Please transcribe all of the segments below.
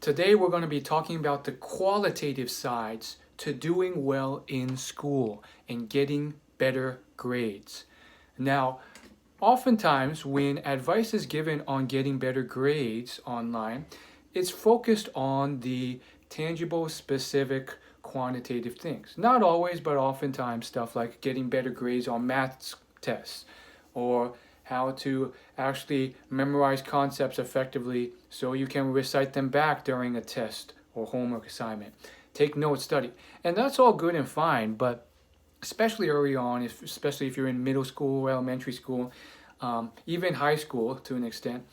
Today we're going to be talking about the qualitative sides to doing well in school and getting better grades. Now, oftentimes when advice is given on getting better grades online, it's focused on the tangible, specific, quantitative things. Not always, but oftentimes stuff like getting better grades on math tests or how to actually memorize concepts effectively so you can recite them back during a test or homework assignment. Take notes, study. And that's all good and fine, but especially early on, especially if you're in middle school, elementary school, even high school to an extent,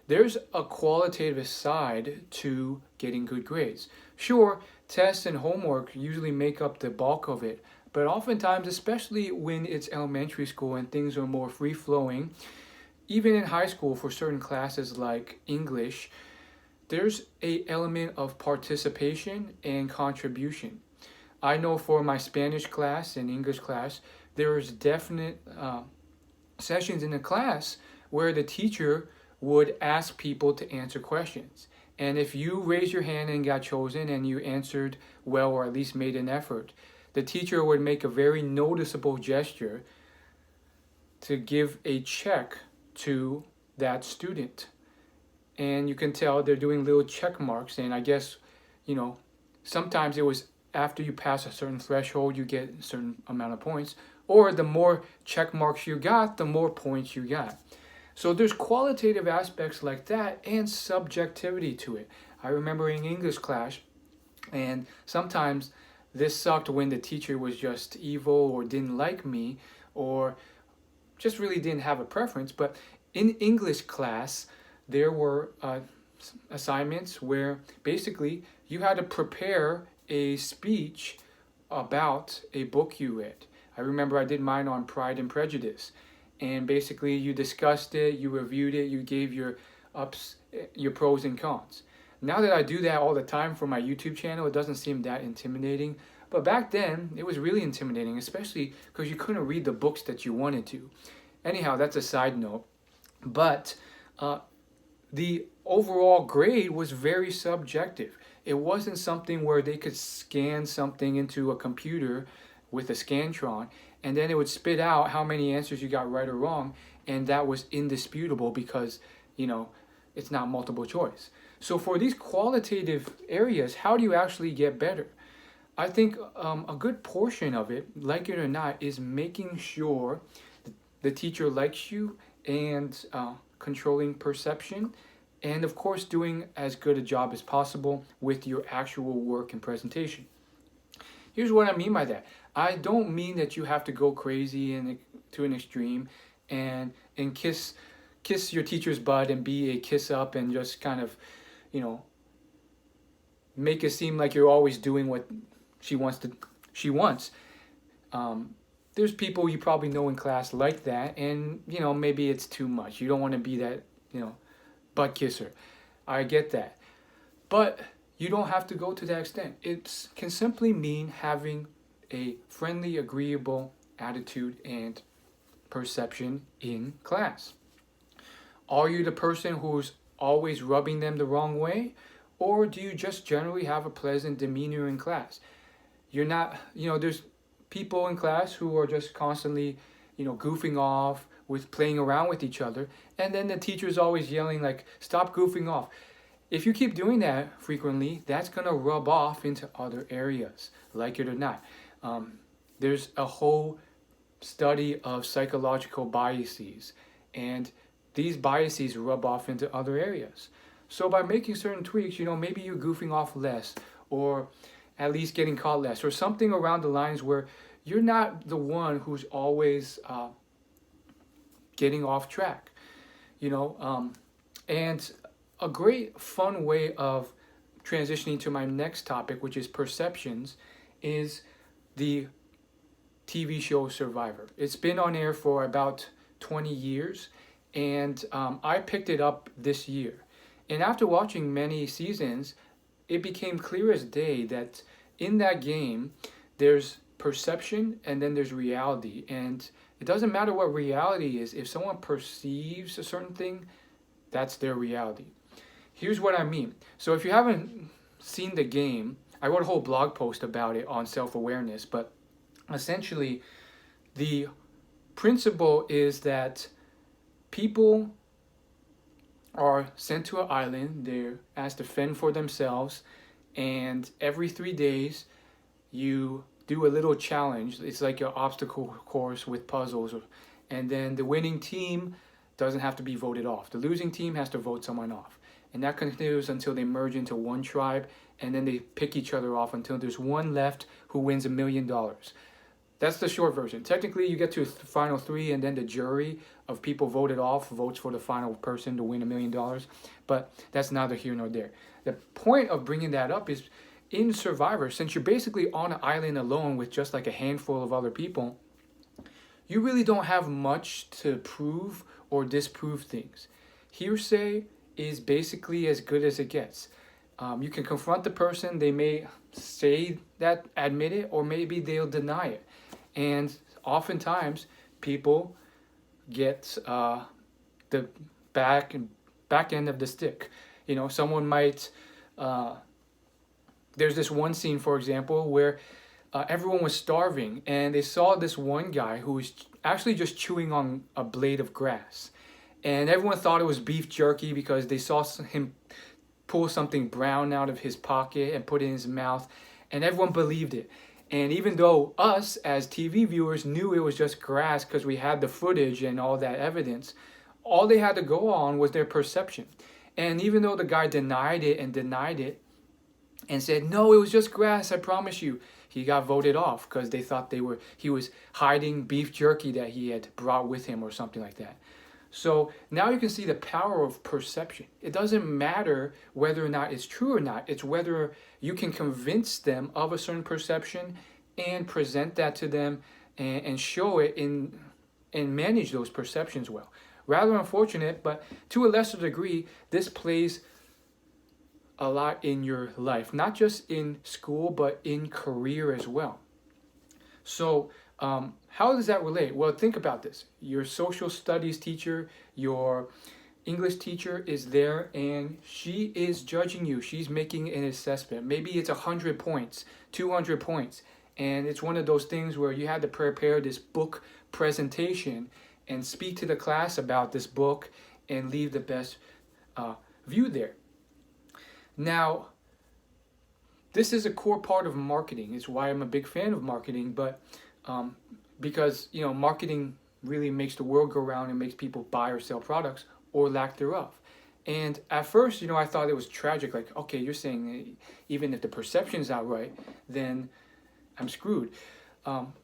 there's a qualitative side to getting good grades. Sure, tests and homework usually make up the bulk of it, but oftentimes, especially when it's elementary school and things are more free flowing, even in high school for certain classes like English, there's a element of participation and contribution. I know for my Spanish class and English class, there's definite sessions in the class where the teacher would ask people to answer questions. And if you raised your hand and got chosen and you answered well or at least made an effort, the teacher would make a very noticeable gesture to give a check to that student. And you can tell they're doing little check marks. And I guess, sometimes it was after you pass a certain threshold, you get a certain amount of points. Or the more check marks you got, the more points you got. So there's qualitative aspects like that and subjectivity to it. I remember in English class, and sometimes this sucked when the teacher was just evil or didn't like me or just really didn't have a preference. But in English class, there were assignments where basically you had to prepare a speech about a book you read. I remember I did mine on Pride and Prejudice. And basically you discussed it, you reviewed it, you gave your pros and cons. Now that I do that all the time for my YouTube channel, it doesn't seem that intimidating. But back then, it was really intimidating, especially because you couldn't read the books that you wanted to. Anyhow, that's a side note. But the overall grade was very subjective. It wasn't something where they could scan something into a computer with a Scantron, and then it would spit out how many answers you got right or wrong, and that was indisputable because, it's not multiple choice. So for these qualitative areas, how do you actually get better? I think a good portion of it, like it or not, is making sure the teacher likes you and controlling perception, and of course doing as good a job as possible with your actual work and presentation. Here's what I mean by that. I don't mean that you have to go crazy and to an extreme and kiss your teacher's butt and be a kiss up and just kind of, make it seem like you're always doing what she wants. There's people you probably know in class like that, and maybe it's too much. You don't want to be that, butt kisser. I get that. But you don't have to go to that extent. It can simply mean having a friendly, agreeable attitude and perception in class. Are you the person who's always rubbing them the wrong way? Or do you just generally have a pleasant demeanor in class? You're not, there's people in class who are just constantly, goofing off with playing around with each other. And then the teacher's always yelling like, stop goofing off. If you keep doing that frequently, that's going to rub off into other areas, like it or not. There's a whole study of psychological biases, and these biases rub off into other areas. So by making certain tweaks, maybe you're goofing off less, or at least getting caught less, or something around the lines where you're not the one who's always getting off track, and a great fun way of transitioning to my next topic, which is perceptions, is the TV show Survivor. It's been on air for about 20 years, and I picked it up this year. And after watching many seasons, it became clear as day that in that game, there's perception and then there's reality. And it doesn't matter what reality is. If someone perceives a certain thing, that's their reality. Here's what I mean. So if you haven't seen the game, I wrote a whole blog post about it on self-awareness, but essentially the principle is that people are sent to an island. They're asked to fend for themselves, and every 3 days you do a little challenge. It's like an obstacle course with puzzles, and then the winning team doesn't have to be voted off. The losing team has to vote someone off, and that continues until they merge into one tribe, and then they pick each other off until there's one left who wins $1 million. That's the short version. Technically, you get to the final three, and then the jury of people voted off votes for the final person to win $1 million. But that's neither here nor there. The point of bringing that up is in Survivor, since you're basically on an island alone with just like a handful of other people, you really don't have much to prove or disprove things. Hearsay is basically as good as it gets. You can confront the person, they may say that, admit it, or maybe they'll deny it. And oftentimes, people get the back end of the stick. You know, someone might. There's this one scene, for example, where everyone was starving, and they saw this one guy who was actually just chewing on a blade of grass, and everyone thought it was beef jerky because they saw him pull something brown out of his pocket and put it in his mouth, and everyone believed it. And even though us as TV viewers knew it was just grass because we had the footage and all that evidence, all they had to go on was their perception. And even though the guy denied it and said, no, it was just grass, I promise you, he got voted off because they thought he was hiding beef jerky that he had brought with him or something like that. So now you can see the power of perception. It doesn't matter whether or not it's true or not. It's whether you can convince them of a certain perception and present that to them and show it and manage those perceptions well. Rather unfortunate, but to a lesser degree, this plays a lot in your life, not just in school, but in career as well. So how does that relate? Well, think about this. Your social studies teacher, your English teacher is there, and she is judging you. She's making an assessment. Maybe it's 100 points, 200 points, and it's one of those things where you had to prepare this book presentation and speak to the class about this book and leave the best view there. Now, this is a core part of marketing. It's why I'm a big fan of marketing, but because, you know, marketing really makes the world go round and makes people buy or sell products or lack thereof. And at first, you know, I thought it was tragic. Like, okay, you're saying even if the perception's not right, then I'm screwed.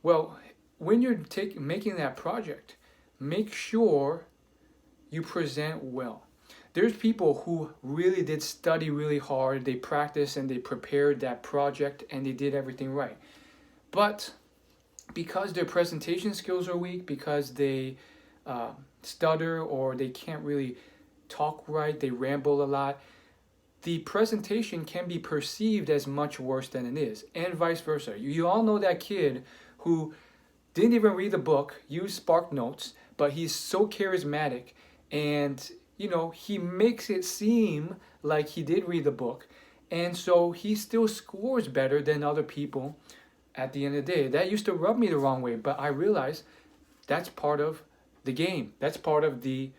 Well, when you're making that project, make sure you present well. There's people who really did study really hard, they practiced and they prepared that project and they did everything right. But because their presentation skills are weak, because they stutter or they can't really talk right, they ramble a lot, the presentation can be perceived as much worse than it is, and vice versa. You all know that kid who didn't even read the book, used Spark Notes, but he's so charismatic and, you know, he makes it seem like he did read the book, and so he still scores better than other people at the end of the day. That used to rub me the wrong way, but I realized that's part of the game. That's part of the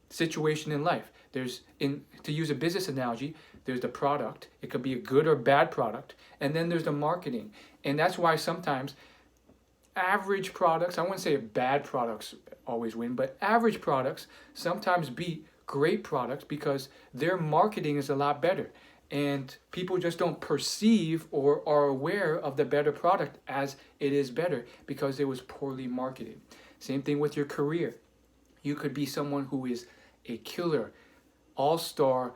situation in life. To use a business analogy, there's the product. It could be a good or bad product, and then there's the marketing. And that's why sometimes average products, I wouldn't say bad products always win, but average products sometimes beat great products because their marketing is a lot better. And people just don't perceive or are aware of the better product as it is better because it was poorly marketed. Same thing with your career. You could be someone who is a killer, all-star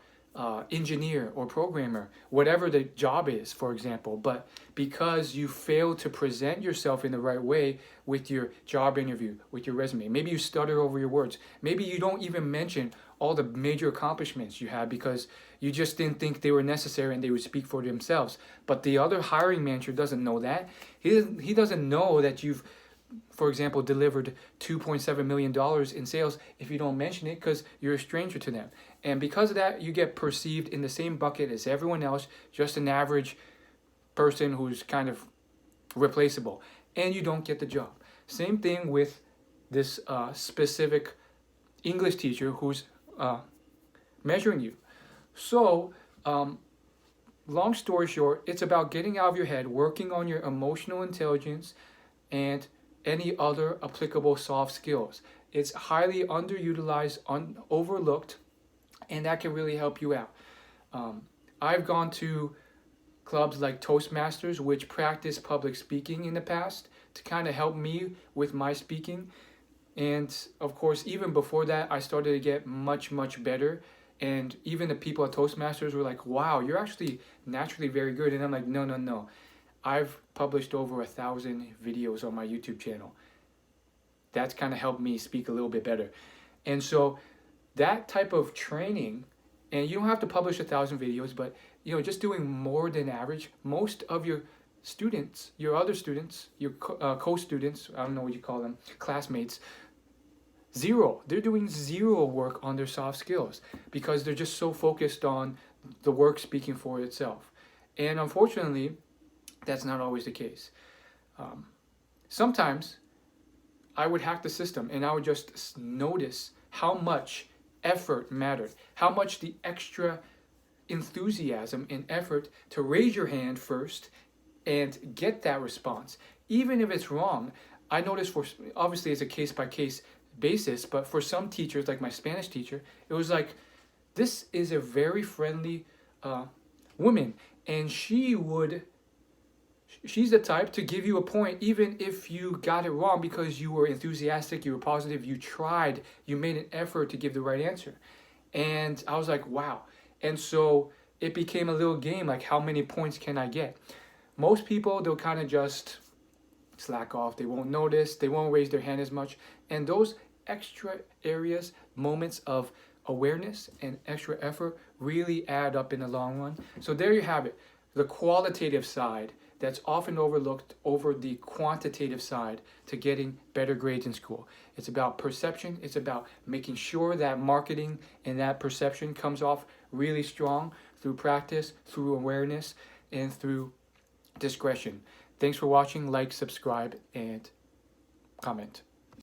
engineer or programmer, whatever the job is, for example, but because you fail to present yourself in the right way with your job interview, with your resume, maybe you stutter over your words, maybe you don't even mention all the major accomplishments you had because you just didn't think they were necessary and they would speak for themselves. But the other hiring manager doesn't know that. He doesn't know that you've for example, delivered $2.7 million in sales if you don't mention it because you're a stranger to them. And because of that, you get perceived in the same bucket as everyone else, just an average person who's kind of replaceable, and you don't get the job. Same thing with this specific English teacher who's measuring you. So, long story short, it's about getting out of your head, working on your emotional intelligence, and any other applicable soft skills. It's highly underutilized, overlooked, and that can really help you out. I've gone to clubs like Toastmasters, which practice public speaking in the past to kind of help me with my speaking. And of course, even before that, I started to get much, much better. And even the people at Toastmasters were like, wow, you're actually naturally very good. And I'm like, no, no, no. I've published over 1,000 videos on my YouTube channel. That's kind of helped me speak a little bit better. And so that type of training, and you don't have to publish 1,000 videos, but just doing more than average, most of your students, your other students, your co-students, I don't know what you call them, classmates, zero. They're doing zero work on their soft skills because they're just so focused on the work speaking for itself. And unfortunately, that's not always the case. Sometimes I would hack the system and I would just notice how much effort mattered, how much the extra enthusiasm and effort to raise your hand first and get that response. Even if it's wrong, I noticed obviously it's a case-by-case basis, but for some teachers, like my Spanish teacher, it was like, this is a very friendly woman, and she's the type to give you a point even if you got it wrong because you were enthusiastic, you were positive, you tried, you made an effort to give the right answer. And I was like, wow. And so it became a little game, like how many points can I get? Most people, they'll kind of just slack off. They won't notice. They won't raise their hand as much. And those extra areas, moments of awareness and extra effort really add up in the long run. So there you have it. The qualitative side that's often overlooked over the quantitative side to getting better grades in school. It's about perception. It's about making sure that marketing and that perception comes off really strong through practice, through awareness, and through discretion. Thanks for watching. Like, subscribe, and comment.